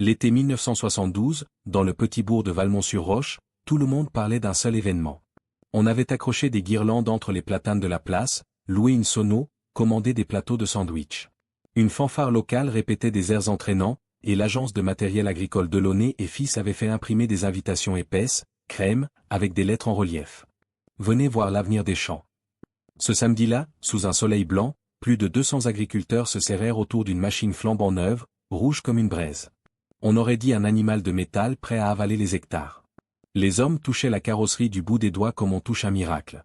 L'été 1972, dans le petit bourg de Valmont-sur-Roche, tout le monde parlait d'un seul événement. On avait accroché des guirlandes entre les platanes de la place, loué une sono, commandé des plateaux de sandwich. Une fanfare locale répétait des airs entraînants, et l'agence de matériel agricole Delaunay et Fils avait fait imprimer des invitations épaisses, crème, avec des lettres en relief. Venez voir l'avenir des champs. Ce samedi-là, sous un soleil blanc, plus de 200 agriculteurs se serrèrent autour d'une machine flambant neuve, rouge comme une braise. On aurait dit un animal de métal prêt à avaler les hectares. Les hommes touchaient la carrosserie du bout des doigts comme on touche un miracle.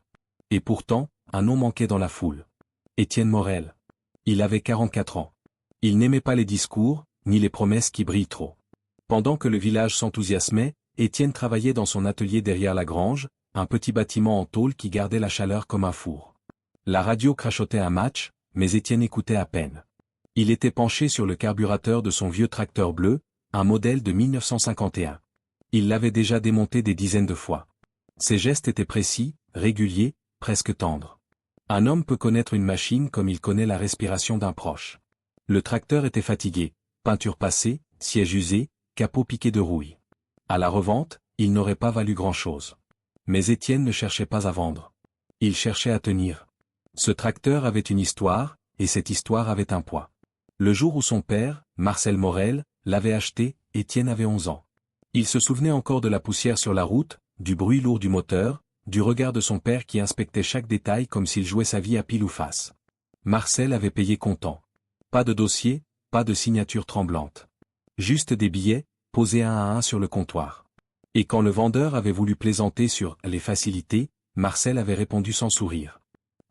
Et pourtant, un nom manquait dans la foule. Étienne Morel. Il avait 44 ans. Il n'aimait pas les discours, ni les promesses qui brillent trop. Pendant que le village s'enthousiasmait, Étienne travaillait dans son atelier derrière la grange, un petit bâtiment en tôle qui gardait la chaleur comme un four. La radio crachotait un match, mais Étienne écoutait à peine. Il était penché sur le carburateur de son vieux tracteur bleu, un modèle de 1951. Il l'avait déjà démonté des dizaines de fois. Ses gestes étaient précis, réguliers, presque tendres. Un homme peut connaître une machine comme il connaît la respiration d'un proche. Le tracteur était fatigué, peinture passée, siège usé, capot piqué de rouille. À la revente, il n'aurait pas valu grand-chose. Mais Étienne ne cherchait pas à vendre. Il cherchait à tenir. Ce tracteur avait une histoire, et cette histoire avait un poids. Le jour où son père, Marcel Morel, l'avait acheté, Étienne avait 11 ans. Il se souvenait encore de la poussière sur la route, du bruit lourd du moteur, du regard de son père qui inspectait chaque détail comme s'il jouait sa vie à pile ou face. Marcel avait payé comptant. Pas de dossier, pas de signature tremblante. Juste des billets, posés un à un sur le comptoir. Et quand le vendeur avait voulu plaisanter sur les facilités, Marcel avait répondu sans sourire.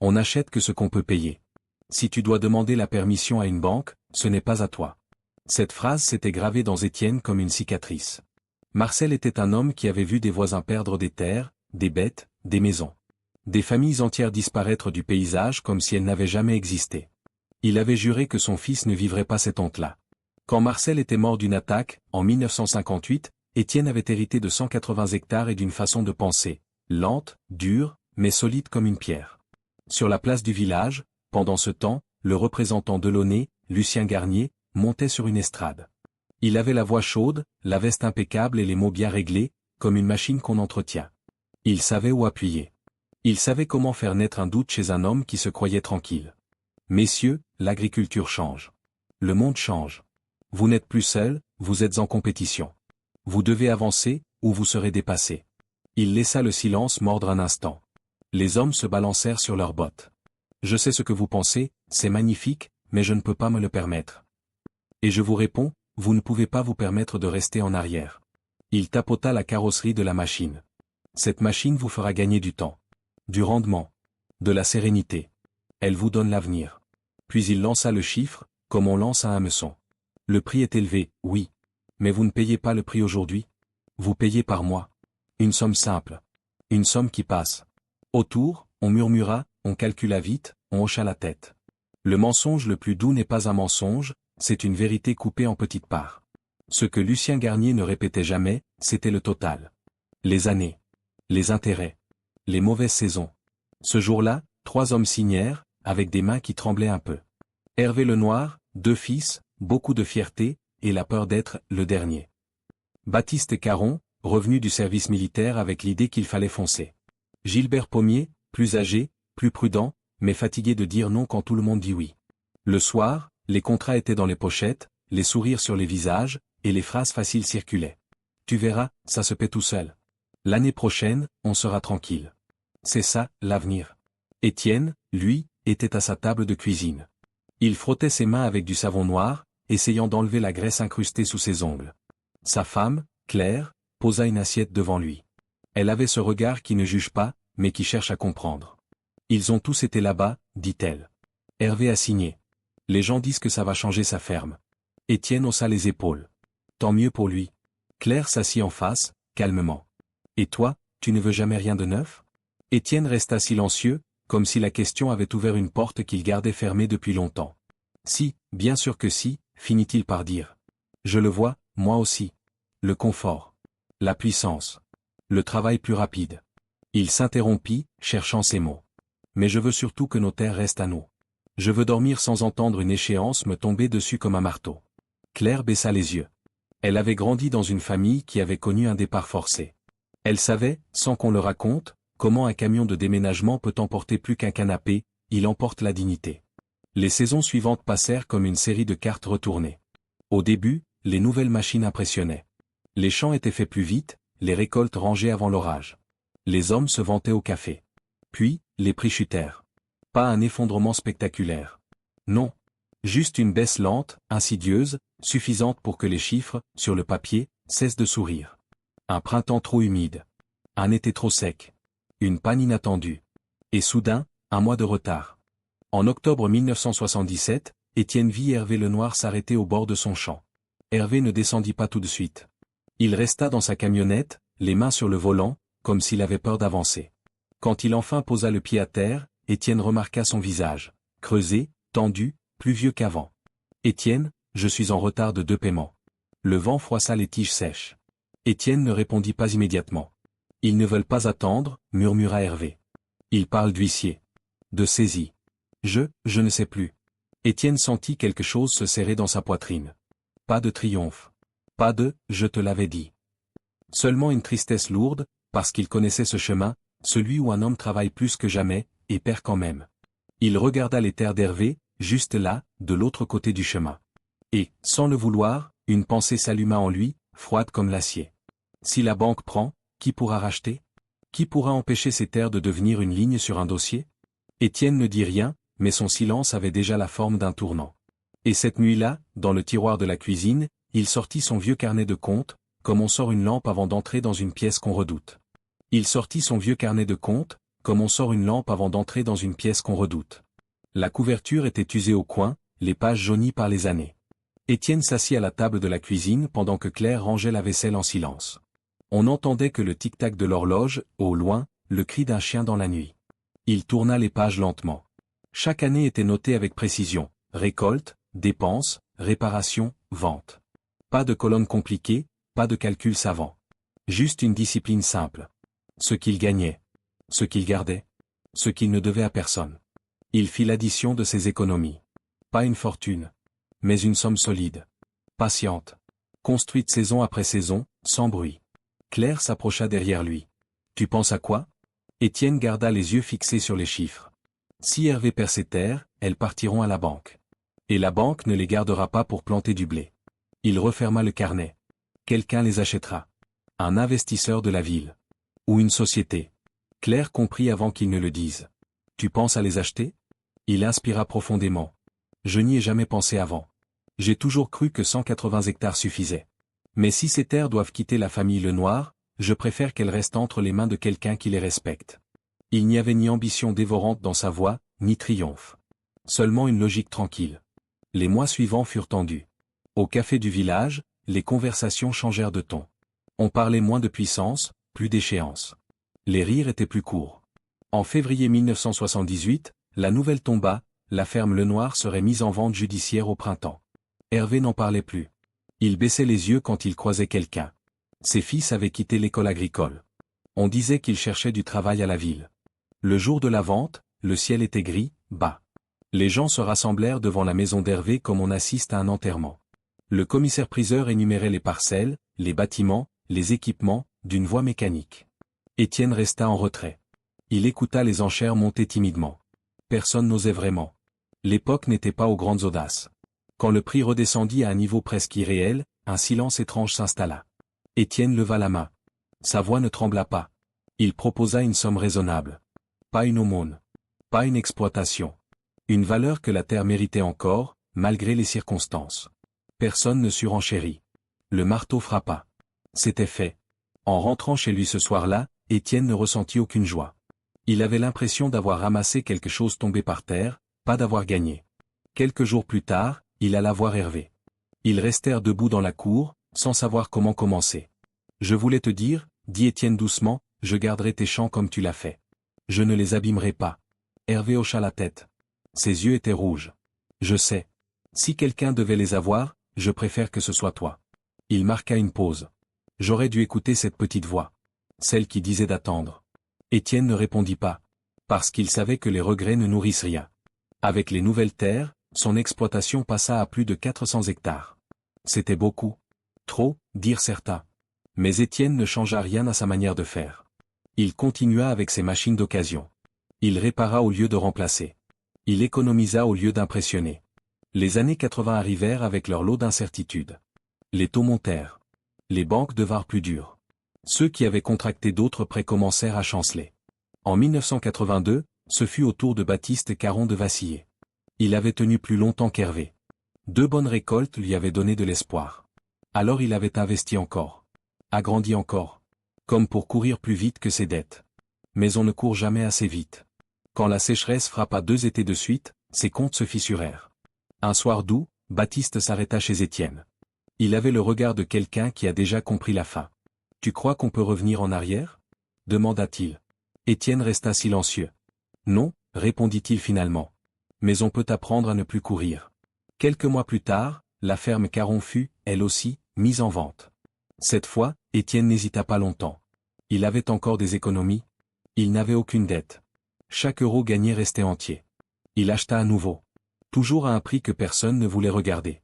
On n'achète que ce qu'on peut payer. Si tu dois demander la permission à une banque, ce n'est pas à toi. Cette phrase s'était gravée dans Étienne comme une cicatrice. Marcel était un homme qui avait vu des voisins perdre des terres, des bêtes, des maisons. Des familles entières disparaître du paysage comme si elles n'avaient jamais existé. Il avait juré que son fils ne vivrait pas cette honte-là. Quand Marcel était mort d'une attaque, en 1958, Étienne avait hérité de 180 hectares et d'une façon de penser, lente, dure, mais solide comme une pierre. Sur la place du village, pendant ce temps, le représentant Delaunay, Lucien Garnier, montait sur une estrade. Il avait la voix chaude, la veste impeccable et les mots bien réglés, comme une machine qu'on entretient. Il savait où appuyer. Il savait comment faire naître un doute chez un homme qui se croyait tranquille. Messieurs, l'agriculture change. Le monde change. Vous n'êtes plus seul, vous êtes en compétition. Vous devez avancer, ou vous serez dépassé. Il laissa le silence mordre un instant. Les hommes se balancèrent sur leurs bottes. Je sais ce que vous pensez, c'est magnifique, mais je ne peux pas me le permettre. Et je vous réponds, vous ne pouvez pas vous permettre de rester en arrière. Il tapota la carrosserie de la machine. Cette machine vous fera gagner du temps. Du rendement. De la sérénité. Elle vous donne l'avenir. Puis il lança le chiffre, comme on lance un hameçon. Le prix est élevé, oui. Mais vous ne payez pas le prix aujourd'hui. Vous payez par mois. Une somme simple. Une somme qui passe. Autour, on murmura, on calcula vite, on hocha la tête. Le mensonge le plus doux n'est pas un mensonge, c'est une vérité coupée en petites parts. Ce que Lucien Garnier ne répétait jamais, c'était le total. Les années. Les intérêts. Les mauvaises saisons. Ce jour-là, 3 hommes signèrent, avec des mains qui tremblaient un peu. Hervé Lenoir, 2 fils, beaucoup de fierté, et la peur d'être le dernier. Baptiste Caron, revenu du service militaire avec l'idée qu'il fallait foncer. Gilbert Pommier, plus âgé, plus prudent, mais fatigué de dire non quand tout le monde dit oui. Le soir, les contrats étaient dans les pochettes, les sourires sur les visages, et les phrases faciles circulaient. Tu verras, ça se paie tout seul. L'année prochaine, on sera tranquille. C'est ça, l'avenir. Étienne, lui, était à sa table de cuisine. Il frottait ses mains avec du savon noir, essayant d'enlever la graisse incrustée sous ses ongles. Sa femme, Claire, posa une assiette devant lui. Elle avait ce regard qui ne juge pas, mais qui cherche à comprendre. Ils ont tous été là-bas, dit-elle. Hervé a signé. Les gens disent que ça va changer sa ferme. Étienne haussa les épaules. Tant mieux pour lui. Claire s'assit en face, calmement. Et toi, tu ne veux jamais rien de neuf? Étienne resta silencieux, comme si la question avait ouvert une porte qu'il gardait fermée depuis longtemps. Si, bien sûr que si, finit-il par dire. Je le vois, moi aussi. Le confort. La puissance. Le travail plus rapide. Il s'interrompit, cherchant ses mots. Mais je veux surtout que nos terres restent à nous. Je veux dormir sans entendre une échéance me tomber dessus comme un marteau. Claire baissa les yeux. Elle avait grandi dans une famille qui avait connu un départ forcé. Elle savait, sans qu'on le raconte, comment un camion de déménagement peut emporter plus qu'un canapé, il emporte la dignité. Les saisons suivantes passèrent comme une série de cartes retournées. Au début, les nouvelles machines impressionnaient. Les champs étaient faits plus vite, les récoltes rangées avant l'orage. Les hommes se vantaient au café. Puis, les prix chutèrent. Pas un effondrement spectaculaire. Non. Juste une baisse lente, insidieuse, suffisante pour que les chiffres, sur le papier, cessent de sourire. Un printemps trop humide. Un été trop sec. Une panne inattendue. Et soudain, un mois de retard. En octobre 1977, Étienne vit Hervé Lenoir s'arrêter au bord de son champ. Hervé ne descendit pas tout de suite. Il resta dans sa camionnette, les mains sur le volant, comme s'il avait peur d'avancer. Quand il enfin posa le pied à terre, Étienne remarqua son visage, creusé, tendu, plus vieux qu'avant. « Étienne, je suis en retard de 2 paiements. » Le vent froissa les tiges sèches. Étienne ne répondit pas immédiatement. « Ils ne veulent pas attendre, » murmura Hervé. « Ils parlent d'huissier. De saisie. Je ne sais plus. » Étienne sentit quelque chose se serrer dans sa poitrine. Pas de triomphe. Pas de « je te l'avais dit ». Seulement une tristesse lourde, parce qu'il connaissait ce chemin, celui où un homme travaille plus que jamais, et perd quand même. Il regarda les terres d'Hervé, juste là, de l'autre côté du chemin. Et, sans le vouloir, une pensée s'alluma en lui, froide comme l'acier. Si la banque prend, qui pourra racheter? Qui pourra empêcher ces terres de devenir une ligne sur un dossier? Étienne ne dit rien, mais son silence avait déjà la forme d'un tournant. Et cette nuit-là, dans le tiroir de la cuisine, il sortit son vieux carnet de comptes, comme on sort une lampe avant d'entrer dans une pièce qu'on redoute. Il sortit son vieux carnet de comptes, comme on sort une lampe avant d'entrer dans une pièce qu'on redoute. La couverture était usée au coin, les pages jaunies par les années. Étienne s'assit à la table de la cuisine pendant que Claire rangeait la vaisselle en silence. On n'entendait que le tic-tac de l'horloge, au loin, le cri d'un chien dans la nuit. Il tourna les pages lentement. Chaque année était notée avec précision. Récolte, dépenses, réparation, vente. Pas de colonnes compliquées, pas de calculs savants. Juste une discipline simple. Ce qu'il gagnait. Ce qu'il gardait. Ce qu'il ne devait à personne. Il fit l'addition de ses économies. Pas une fortune. Mais une somme solide. Patiente. Construite saison après saison, sans bruit. Claire s'approcha derrière lui. « Tu penses à quoi ?» Étienne garda les yeux fixés sur les chiffres. Si Hervé perd ses terres, elles partiront à la banque. Et la banque ne les gardera pas pour planter du blé. Il referma le carnet. Quelqu'un les achètera. Un investisseur de la ville. Ou une société. Claire comprit avant qu'il ne le dise. « Tu penses à les acheter ?» Il inspira profondément. « Je n'y ai jamais pensé avant. J'ai toujours cru que 180 hectares suffisaient. Mais si ces terres doivent quitter la famille Lenoir, je préfère qu'elles restent entre les mains de quelqu'un qui les respecte. » Il n'y avait ni ambition dévorante dans sa voix, ni triomphe. Seulement une logique tranquille. Les mois suivants furent tendus. Au café du village, les conversations changèrent de ton. On parlait moins de puissance, plus d'échéance. Les rires étaient plus courts. En février 1978, la nouvelle tomba, la ferme Lenoir serait mise en vente judiciaire au printemps. Hervé n'en parlait plus. Il baissait les yeux quand il croisait quelqu'un. Ses fils avaient quitté l'école agricole. On disait qu'ils cherchaient du travail à la ville. Le jour de la vente, le ciel était gris, bas. Les gens se rassemblèrent devant la maison d'Hervé comme on assiste à un enterrement. Le commissaire-priseur énumérait les parcelles, les bâtiments, les équipements, d'une voix mécanique. Étienne resta en retrait. Il écouta les enchères monter timidement. Personne n'osait vraiment. L'époque n'était pas aux grandes audaces. Quand le prix redescendit à un niveau presque irréel, un silence étrange s'installa. Étienne leva la main. Sa voix ne trembla pas. Il proposa une somme raisonnable. Pas une aumône. Pas une exploitation. Une valeur que la terre méritait encore, malgré les circonstances. Personne ne surenchérit. Le marteau frappa. C'était fait. En rentrant chez lui ce soir-là, Étienne ne ressentit aucune joie. Il avait l'impression d'avoir ramassé quelque chose tombé par terre, pas d'avoir gagné. Quelques jours plus tard, il alla voir Hervé. Ils restèrent debout dans la cour, sans savoir comment commencer. « Je voulais te dire, » dit Étienne doucement, « je garderai tes champs comme tu l'as fait. Je ne les abîmerai pas. » Hervé hocha la tête. Ses yeux étaient rouges. « Je sais. Si quelqu'un devait les avoir, je préfère que ce soit toi. » Il marqua une pause. J'aurais dû écouter cette petite voix. Celle qui disait d'attendre. Étienne ne répondit pas. Parce qu'il savait que les regrets ne nourrissent rien. Avec les nouvelles terres, son exploitation passa à plus de 400 hectares. C'était beaucoup. Trop, dirent certains. Mais Étienne ne changea rien à sa manière de faire. Il continua avec ses machines d'occasion. Il répara au lieu de remplacer. Il économisa au lieu d'impressionner. Les années 80 arrivèrent avec leur lot d'incertitudes. Les taux montèrent. Les banques devinrent plus dures. Ceux qui avaient contracté d'autres prêts commencèrent à chanceler. En 1982, ce fut au tour de Baptiste Caron de vaciller. Il avait tenu plus longtemps qu'Hervé. 2 bonnes récoltes lui avaient donné de l'espoir. Alors il avait investi encore. Agrandi encore. Comme pour courir plus vite que ses dettes. Mais on ne court jamais assez vite. Quand la sécheresse frappa 2 étés de suite, ses comptes se fissurèrent. Un soir d'août, Baptiste s'arrêta chez Étienne. Il avait le regard de quelqu'un qui a déjà compris la fin. « Tu crois qu'on peut revenir en arrière » demanda-t-il. Étienne resta silencieux. « Non » répondit-il finalement. « Mais on peut apprendre à ne plus courir. » Quelques mois plus tard, la ferme Caron fut, elle aussi, mise en vente. Cette fois, Étienne n'hésita pas longtemps. Il avait encore des économies. Il n'avait aucune dette. Chaque euro gagné restait entier. Il acheta à nouveau. Toujours à un prix que personne ne voulait regarder.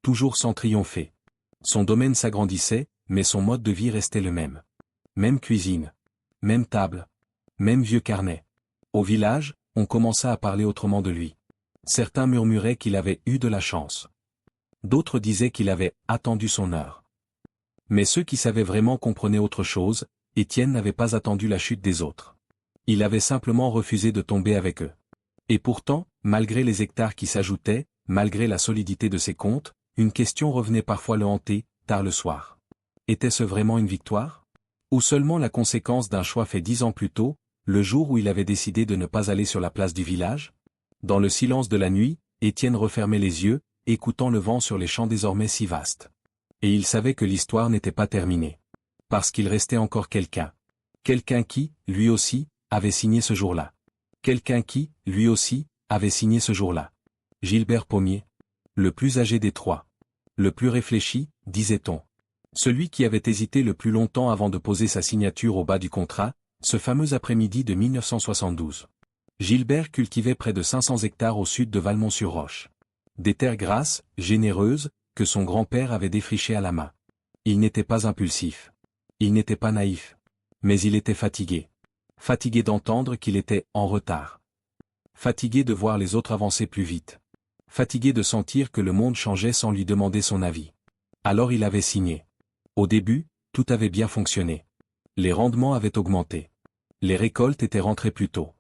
Toujours sans triompher. Son domaine s'agrandissait, mais son mode de vie restait le même. Même cuisine. Même table. Même vieux carnet. Au village, on commença à parler autrement de lui. Certains murmuraient qu'il avait eu de la chance. D'autres disaient qu'il avait attendu son heure. Mais ceux qui savaient vraiment comprenaient autre chose. Étienne n'avait pas attendu la chute des autres. Il avait simplement refusé de tomber avec eux. Et pourtant, malgré les hectares qui s'ajoutaient, malgré la solidité de ses comptes, une question revenait parfois le hanter, tard le soir. Était-ce vraiment une victoire? Ou seulement la conséquence d'un choix fait 10 ans plus tôt, le jour où il avait décidé de ne pas aller sur la place du village? Dans le silence de la nuit, Étienne refermait les yeux, écoutant le vent sur les champs désormais si vastes. Et il savait que l'histoire n'était pas terminée. Parce qu'il restait encore quelqu'un. Quelqu'un qui, lui aussi, avait signé ce jour-là. Quelqu'un qui, lui aussi, avait signé ce jour-là. Gilbert Pommier. Le plus âgé des 3. Le plus réfléchi, disait-on. Celui qui avait hésité le plus longtemps avant de poser sa signature au bas du contrat, ce fameux après-midi de 1972. Gilbert cultivait près de 500 hectares au sud de Valmont-sur-Roche. Des terres grasses, généreuses, que son grand-père avait défrichées à la main. Il n'était pas impulsif. Il n'était pas naïf. Mais il était fatigué. Fatigué d'entendre qu'il était en retard. Fatigué de voir les autres avancer plus vite. Fatigué de sentir que le monde changeait sans lui demander son avis. Alors il avait signé. Au début, tout avait bien fonctionné. Les rendements avaient augmenté. Les récoltes étaient rentrées plus tôt.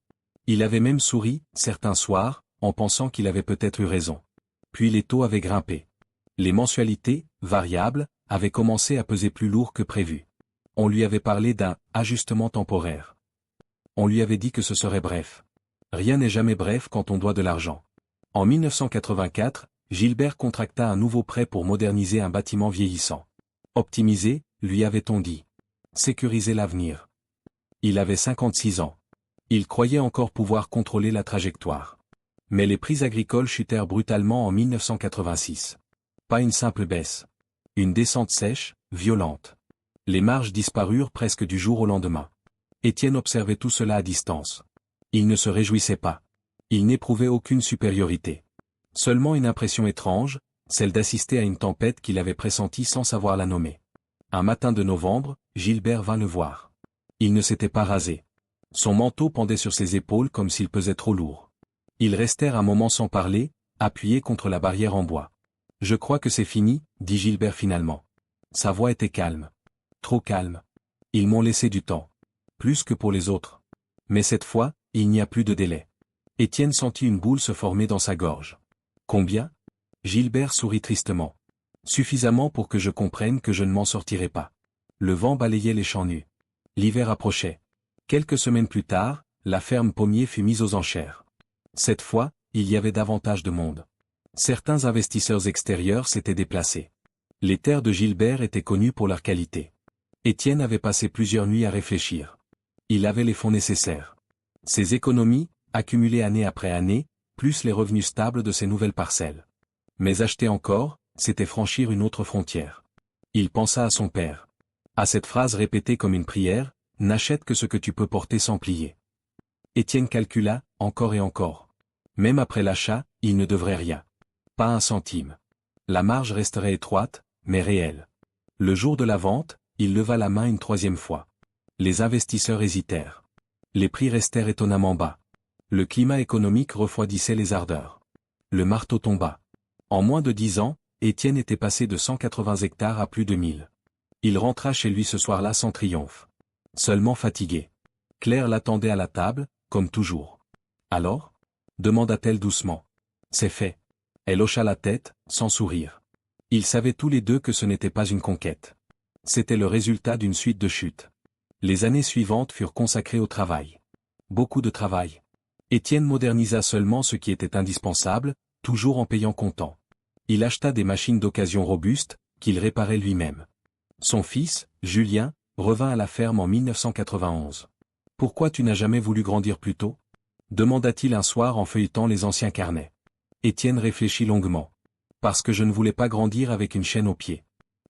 Il avait même souri, certains soirs, en pensant qu'il avait peut-être eu raison. Puis les taux avaient grimpé. Les mensualités, variables, avaient commencé à peser plus lourd que prévu. On lui avait parlé d'un « ajustement temporaire ». On lui avait dit que ce serait bref. Rien n'est jamais bref quand on doit de l'argent. En 1984, Gilbert contracta un nouveau prêt pour moderniser un bâtiment vieillissant. Optimiser, lui avait-on dit. Sécuriser l'avenir. Il avait 56 ans. Il croyait encore pouvoir contrôler la trajectoire. Mais les prix agricoles chutèrent brutalement en 1986. Pas une simple baisse. Une descente sèche, violente. Les marges disparurent presque du jour au lendemain. Étienne observait tout cela à distance. Il ne se réjouissait pas. Il n'éprouvait aucune supériorité. Seulement une impression étrange, celle d'assister à une tempête qu'il avait pressentie sans savoir la nommer. Un matin de novembre, Gilbert vint le voir. Il ne s'était pas rasé. Son manteau pendait sur ses épaules comme s'il pesait trop lourd. Ils restèrent un moment sans parler, appuyés contre la barrière en bois. « Je crois que c'est fini » dit Gilbert finalement. Sa voix était calme. Trop calme. Ils m'ont laissé du temps. Plus que pour les autres. Mais cette fois, il n'y a plus de délai. Étienne sentit une boule se former dans sa gorge. Combien? Gilbert sourit tristement. Suffisamment pour que je comprenne que je ne m'en sortirai pas. Le vent balayait les champs nus. L'hiver approchait. Quelques semaines plus tard, la ferme Pommier fut mise aux enchères. Cette fois, il y avait davantage de monde. Certains investisseurs extérieurs s'étaient déplacés. Les terres de Gilbert étaient connues pour leur qualité. Étienne avait passé plusieurs nuits à réfléchir. Il avait les fonds nécessaires. Ses économies, accumulées année après année, plus les revenus stables de ses nouvelles parcelles. Mais acheter encore, c'était franchir une autre frontière. Il pensa à son père. À cette phrase répétée comme une prière, « N'achète que ce que tu peux porter sans plier ». Étienne calcula, encore et encore. Même après l'achat, il ne devrait rien. Pas un centime. La marge resterait étroite, mais réelle. Le jour de la vente, il leva la main une troisième fois. Les investisseurs hésitèrent. Les prix restèrent étonnamment bas. Le climat économique refroidissait les ardeurs. Le marteau tomba. En moins de 10 ans, Étienne était passé de 180 hectares à plus de 1000. Il rentra chez lui ce soir-là sans triomphe. Seulement fatigué. Claire l'attendait à la table, comme toujours. Alors ? Demanda-t-elle doucement. C'est fait. Elle hocha la tête, sans sourire. Ils savaient tous les deux que ce n'était pas une conquête. C'était le résultat d'une suite de chutes. Les années suivantes furent consacrées au travail. Beaucoup de travail. Étienne modernisa seulement ce qui était indispensable, toujours en payant comptant. Il acheta des machines d'occasion robustes, qu'il réparait lui-même. Son fils, Julien, revint à la ferme en 1991. « Pourquoi tu n'as jamais voulu grandir plus tôt ?» demanda-t-il un soir en feuilletant les anciens carnets. Étienne réfléchit longuement. « Parce que je ne voulais pas grandir avec une chaîne au pied. »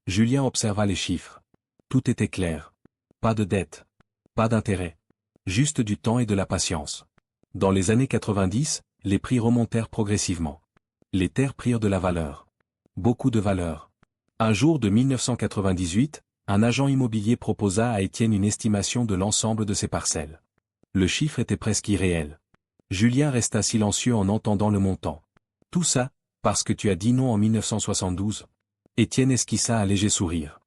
Julien observa les chiffres. Tout était clair. Pas de dette. Pas d'intérêt. Juste du temps et de la patience. Dans les années 90, les prix remontèrent progressivement. Les terres prirent de la valeur. Beaucoup de valeur. Un jour de 1998, un agent immobilier proposa à Étienne une estimation de l'ensemble de ses parcelles. Le chiffre était presque irréel. Julien resta silencieux en entendant le montant. Tout ça, parce que tu as dit non en 1972. Étienne esquissa un léger sourire.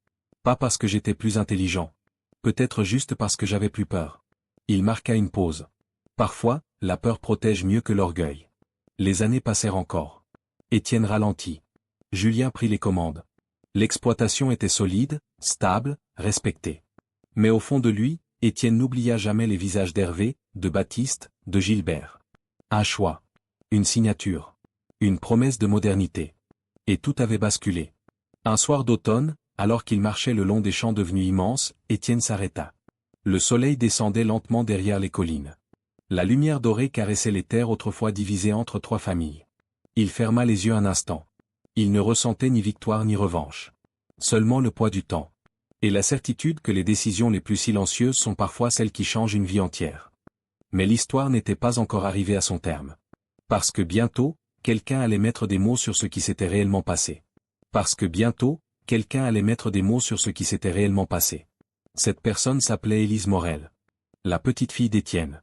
Pas parce que j'étais plus intelligent. Peut-être juste parce que j'avais plus peur. Il marqua une pause. Parfois, la peur protège mieux que l'orgueil. Les années passèrent encore. Étienne ralentit. Julien prit les commandes. L'exploitation était solide, stable, respectée. Mais au fond de lui, Étienne n'oublia jamais les visages d'Hervé, de Baptiste, de Gilbert. Un choix. Une signature. Une promesse de modernité. Et tout avait basculé. Un soir d'automne, alors qu'il marchait le long des champs devenus immenses, Étienne s'arrêta. Le soleil descendait lentement derrière les collines. La lumière dorée caressait les terres autrefois divisées entre 3 familles. Il ferma les yeux un instant. Il ne ressentait ni victoire ni revanche. Seulement le poids du temps. Et la certitude que les décisions les plus silencieuses sont parfois celles qui changent une vie entière. Mais l'histoire n'était pas encore arrivée à son terme. Parce que bientôt, quelqu'un allait mettre des mots sur ce qui s'était réellement passé. Parce que bientôt, quelqu'un allait mettre des mots sur ce qui s'était réellement passé. Cette personne s'appelait Élise Morel. La petite fille d'Étienne.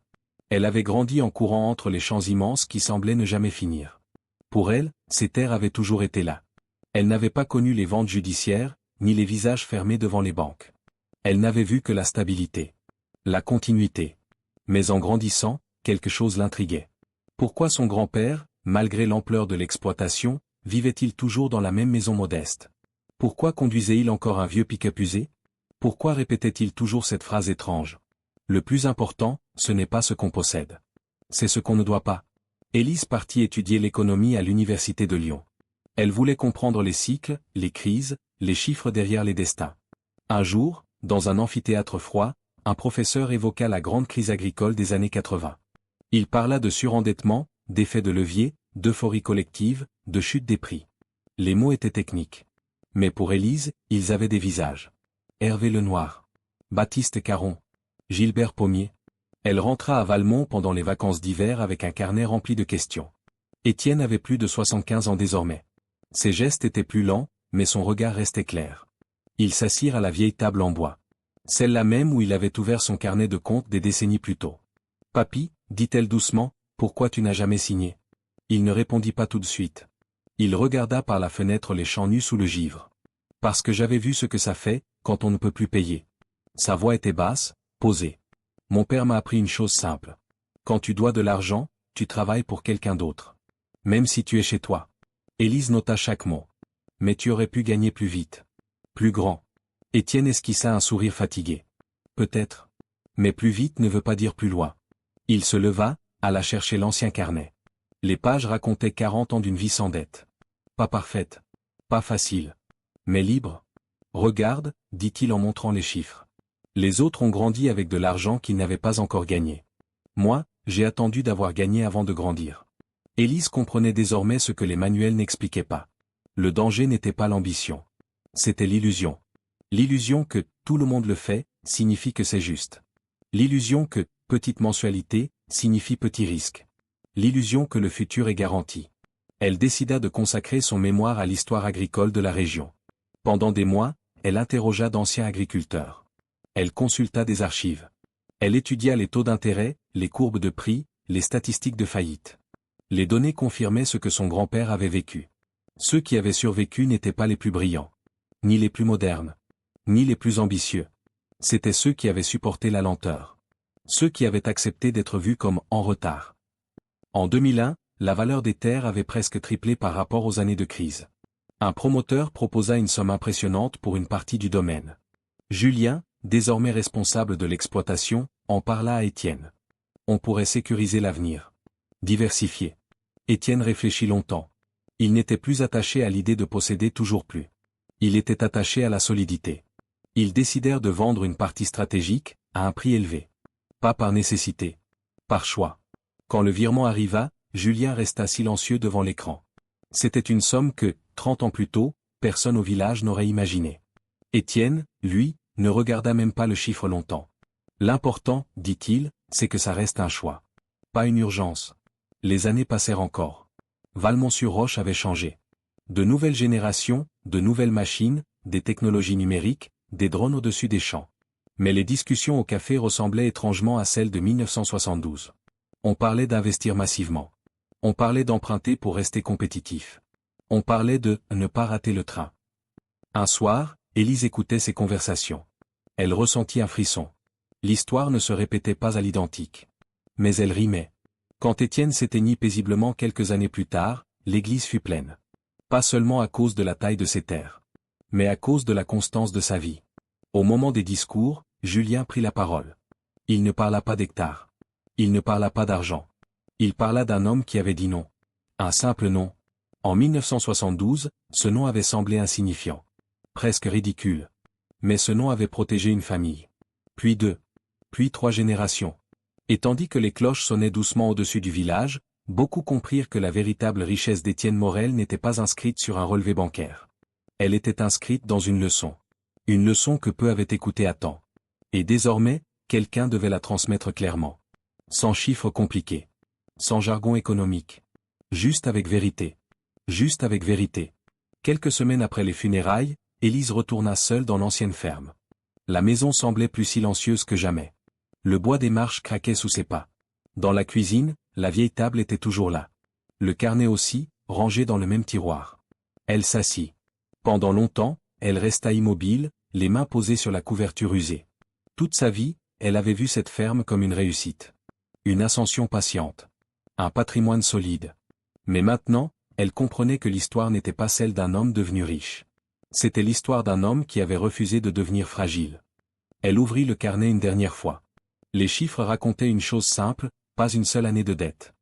Elle avait grandi en courant entre les champs immenses qui semblaient ne jamais finir. Pour elle, ces terres avaient toujours été là. Elle n'avait pas connu les ventes judiciaires, ni les visages fermés devant les banques. Elle n'avait vu que la stabilité. La continuité. Mais en grandissant, quelque chose l'intriguait. Pourquoi son grand-père, malgré l'ampleur de l'exploitation, vivait-il toujours dans la même maison modeste? Pourquoi conduisait-il encore un vieux pick-up usé? Pourquoi répétait-il toujours cette phrase étrange? Le plus important, ce n'est pas ce qu'on possède. C'est ce qu'on ne doit pas. Élise partit étudier l'économie à l'université de Lyon. Elle voulait comprendre les cycles, les crises, les chiffres derrière les destins. Un jour, dans un amphithéâtre froid, un professeur évoqua la grande crise agricole des années 80. Il parla de surendettement, d'effet de levier, d'euphorie collective, de chute des prix. Les mots étaient techniques. Mais pour Élise, ils avaient des visages. Hervé Lenoir. Baptiste Caron. Gilbert Pommier. Elle rentra à Valmont pendant les vacances d'hiver avec un carnet rempli de questions. Étienne avait plus de 75 ans désormais. Ses gestes étaient plus lents, mais son regard restait clair. Ils s'assirent à la vieille table en bois. Celle-là même où il avait ouvert son carnet de comptes des décennies plus tôt. « Papy, dit-elle doucement, pourquoi tu n'as jamais signé ?» Il ne répondit pas tout de suite. Il regarda par la fenêtre les champs nus sous le givre. « Parce que j'avais vu ce que ça fait, quand on ne peut plus payer. » Sa voix était basse, posée. « Mon père m'a appris une chose simple. Quand tu dois de l'argent, tu travailles pour quelqu'un d'autre. Même si tu es chez toi. » Élise nota chaque mot. « Mais tu aurais pu gagner plus vite. Plus grand. » Étienne esquissa un sourire fatigué. « Peut-être. Mais plus vite ne veut pas dire plus loin. » Il se leva, alla chercher l'ancien carnet. Les pages racontaient 40 ans d'une vie sans dette. Pas parfaite. Pas facile. Mais libre. Regarde, dit-il en montrant les chiffres. Les autres ont grandi avec de l'argent qu'ils n'avaient pas encore gagné. Moi, j'ai attendu d'avoir gagné avant de grandir. Élise comprenait désormais ce que les manuels n'expliquaient pas. Le danger n'était pas l'ambition. C'était l'illusion. L'illusion que « tout le monde le fait » signifie que c'est juste. L'illusion que « petite mensualité » signifie petit risque. L'illusion que le futur est garanti. Elle décida de consacrer son mémoire à l'histoire agricole de la région. Pendant des mois, elle interrogea d'anciens agriculteurs. Elle consulta des archives. Elle étudia les taux d'intérêt, les courbes de prix, les statistiques de faillite. Les données confirmaient ce que son grand-père avait vécu. Ceux qui avaient survécu n'étaient pas les plus brillants, ni les plus modernes, ni les plus ambitieux. C'étaient ceux qui avaient supporté la lenteur. Ceux qui avaient accepté d'être vus comme « en retard ». En 2001, la valeur des terres avait presque triplé par rapport aux années de crise. Un promoteur proposa une somme impressionnante pour une partie du domaine. Julien, désormais responsable de l'exploitation, en parla à Étienne. On pourrait sécuriser l'avenir. Diversifier. Étienne réfléchit longtemps. Il n'était plus attaché à l'idée de posséder toujours plus. Il était attaché à la solidité. Ils décidèrent de vendre une partie stratégique, à un prix élevé. Pas par nécessité. Par choix. Quand le virement arriva, Julien resta silencieux devant l'écran. C'était une somme que, 30 ans plus tôt, personne au village n'aurait imaginée. Étienne, lui, ne regarda même pas le chiffre longtemps. L'important, dit-il, c'est que ça reste un choix. Pas une urgence. Les années passèrent encore. Valmont-sur-Roche avait changé. De nouvelles générations, de nouvelles machines, des technologies numériques, des drones au-dessus des champs. Mais les discussions au café ressemblaient étrangement à celles de 1972. On parlait d'investir massivement. On parlait d'emprunter pour rester compétitif. On parlait de « ne pas rater le train ». Un soir, Élise écoutait ces conversations. Elle ressentit un frisson. L'histoire ne se répétait pas à l'identique. Mais elle rimait. Quand Étienne s'éteignit paisiblement quelques années plus tard, l'église fut pleine. Pas seulement à cause de la taille de ses terres, mais à cause de la constance de sa vie. Au moment des discours, Julien prit la parole. Il ne parla pas d'hectares. Il ne parla pas d'argent. Il parla d'un homme qui avait dit non. Un simple non. En 1972, ce nom avait semblé insignifiant. Presque ridicule. Mais ce nom avait protégé une famille. Puis deux. Puis trois générations. Et tandis que les cloches sonnaient doucement au-dessus du village, beaucoup comprirent que la véritable richesse d'Étienne Morel n'était pas inscrite sur un relevé bancaire. Elle était inscrite dans une leçon. Une leçon que peu avaient écoutée à temps. Et désormais, quelqu'un devait la transmettre clairement. Sans chiffres compliqués. Sans jargon économique. Juste avec vérité. Juste avec vérité. Quelques semaines après les funérailles, Élise retourna seule dans l'ancienne ferme. La maison semblait plus silencieuse que jamais. Le bois des marches craquait sous ses pas. Dans la cuisine, la vieille table était toujours là. Le carnet aussi, rangé dans le même tiroir. Elle s'assit. Pendant longtemps, elle resta immobile, les mains posées sur la couverture usée. Toute sa vie, elle avait vu cette ferme comme une réussite. Une ascension patiente. Un patrimoine solide. Mais maintenant, elle comprenait que l'histoire n'était pas celle d'un homme devenu riche. C'était l'histoire d'un homme qui avait refusé de devenir fragile. Elle ouvrit le carnet une dernière fois. Les chiffres racontaient une chose simple, pas une seule année de dette.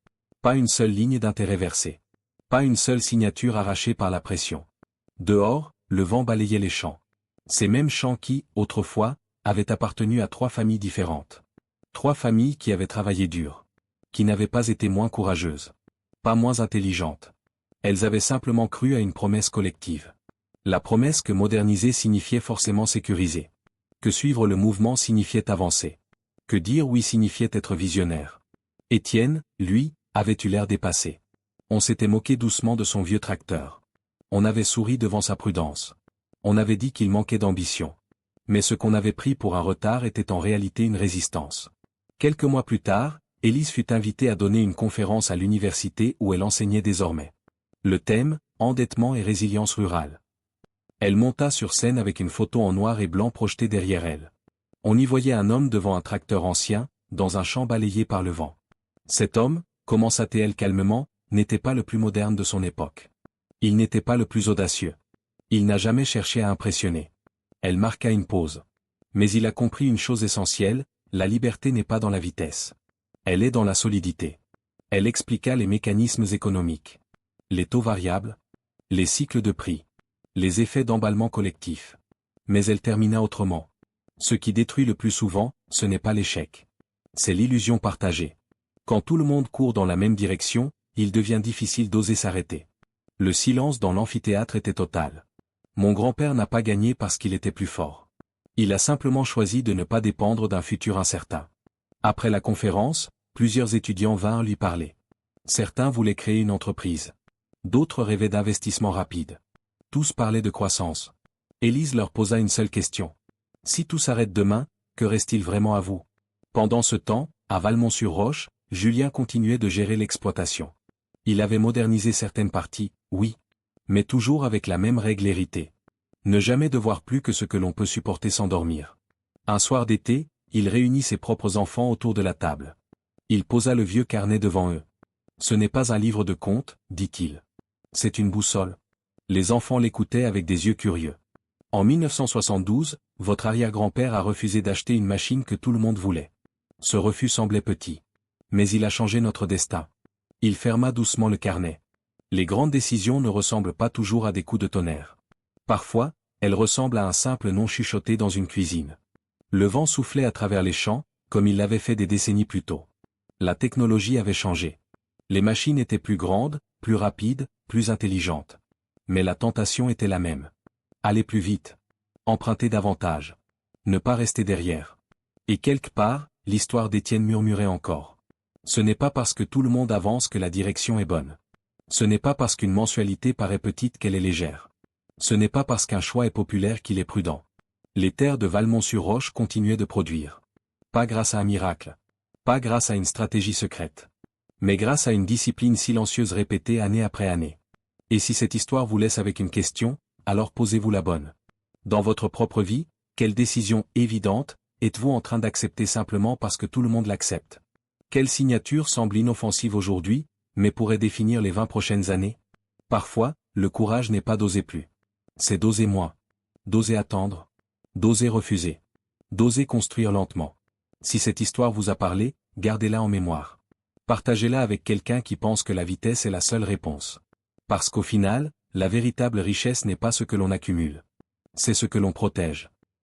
Pas une seule ligne d'intérêt versée. Pas une seule signature arrachée par la pression. Dehors, le vent balayait les champs. Ces mêmes champs qui, autrefois, avaient appartenu à trois familles différentes. Trois familles qui avaient travaillé dur. Qui n'avaient pas été moins courageuses. Pas moins intelligentes. Elles avaient simplement cru à une promesse collective. La promesse que moderniser signifiait forcément sécuriser. Que suivre le mouvement signifiait avancer. Que dire oui signifiait être visionnaire. Étienne, lui, avait eu l'air dépassé. On s'était moqué doucement de son vieux tracteur. On avait souri devant sa prudence. On avait dit qu'il manquait d'ambition. Mais ce qu'on avait pris pour un retard était en réalité une résistance. Quelques mois plus tard, Élise fut invitée à donner une conférence à l'université où elle enseignait désormais. Le thème, endettement et résilience rurale. Elle monta sur scène avec une photo en noir et blanc projetée derrière elle. On y voyait un homme devant un tracteur ancien, dans un champ balayé par le vent. Cet homme, commença-t-elle calmement, n'était pas le plus moderne de son époque. Il n'était pas le plus audacieux. Il n'a jamais cherché à impressionner. Elle marqua une pause. Mais il a compris une chose essentielle, la liberté n'est pas dans la vitesse. Elle est dans la solidité. Elle expliqua les mécanismes économiques. Les taux variables. Les cycles de prix. Les effets d'emballement collectif. Mais elle termina autrement. Ce qui détruit le plus souvent, ce n'est pas l'échec. C'est l'illusion partagée. Quand tout le monde court dans la même direction, il devient difficile d'oser s'arrêter. Le silence dans l'amphithéâtre était total. Mon grand-père n'a pas gagné parce qu'il était plus fort. Il a simplement choisi de ne pas dépendre d'un futur incertain. Après la conférence, plusieurs étudiants vinrent lui parler. Certains voulaient créer une entreprise. D'autres rêvaient d'investissement rapide. Tous parlaient de croissance. Élise leur posa une seule question. Si tout s'arrête demain, que reste-t-il vraiment à vous? Pendant ce temps, à Valmont-sur-Roche, Julien continuait de gérer l'exploitation. Il avait modernisé certaines parties, oui. Mais toujours avec la même règle héritée. Ne jamais devoir plus que ce que l'on peut supporter sans dormir. Un soir d'été, il réunit ses propres enfants autour de la table. Il posa le vieux carnet devant eux. Ce n'est pas un livre de contes, dit-il. C'est une boussole. Les enfants l'écoutaient avec des yeux curieux. En 1972, votre arrière-grand-père a refusé d'acheter une machine que tout le monde voulait. Ce refus semblait petit. Mais il a changé notre destin. Il ferma doucement le carnet. Les grandes décisions ne ressemblent pas toujours à des coups de tonnerre. Parfois, elles ressemblent à un simple nom chuchoté dans une cuisine. Le vent soufflait à travers les champs, comme il l'avait fait des décennies plus tôt. La technologie avait changé. Les machines étaient plus grandes, plus rapides, plus intelligentes. Mais la tentation était la même. Aller plus vite. Emprunter davantage. Ne pas rester derrière. Et quelque part, l'histoire d'Étienne murmurait encore. Ce n'est pas parce que tout le monde avance que la direction est bonne. Ce n'est pas parce qu'une mensualité paraît petite qu'elle est légère. Ce n'est pas parce qu'un choix est populaire qu'il est prudent. Les terres de Valmont-sur-Roche continuaient de produire. Pas grâce à un miracle. Pas grâce à une stratégie secrète. Mais grâce à une discipline silencieuse répétée année après année. Et si cette histoire vous laisse avec une question, alors posez-vous la bonne. Dans votre propre vie, quelle décision évidente êtes-vous en train d'accepter simplement parce que tout le monde l'accepte? Quelle signature semble inoffensive aujourd'hui, mais pourrait définir les 20 prochaines années? Parfois, le courage n'est pas d'oser plus. C'est d'oser moins. D'oser attendre. D'oser refuser. D'oser construire lentement. Si cette histoire vous a parlé, gardez-la en mémoire. Partagez-la avec quelqu'un qui pense que la vitesse est la seule réponse. Parce qu'au final, la véritable richesse n'est pas ce que l'on accumule. C'est ce que l'on protège.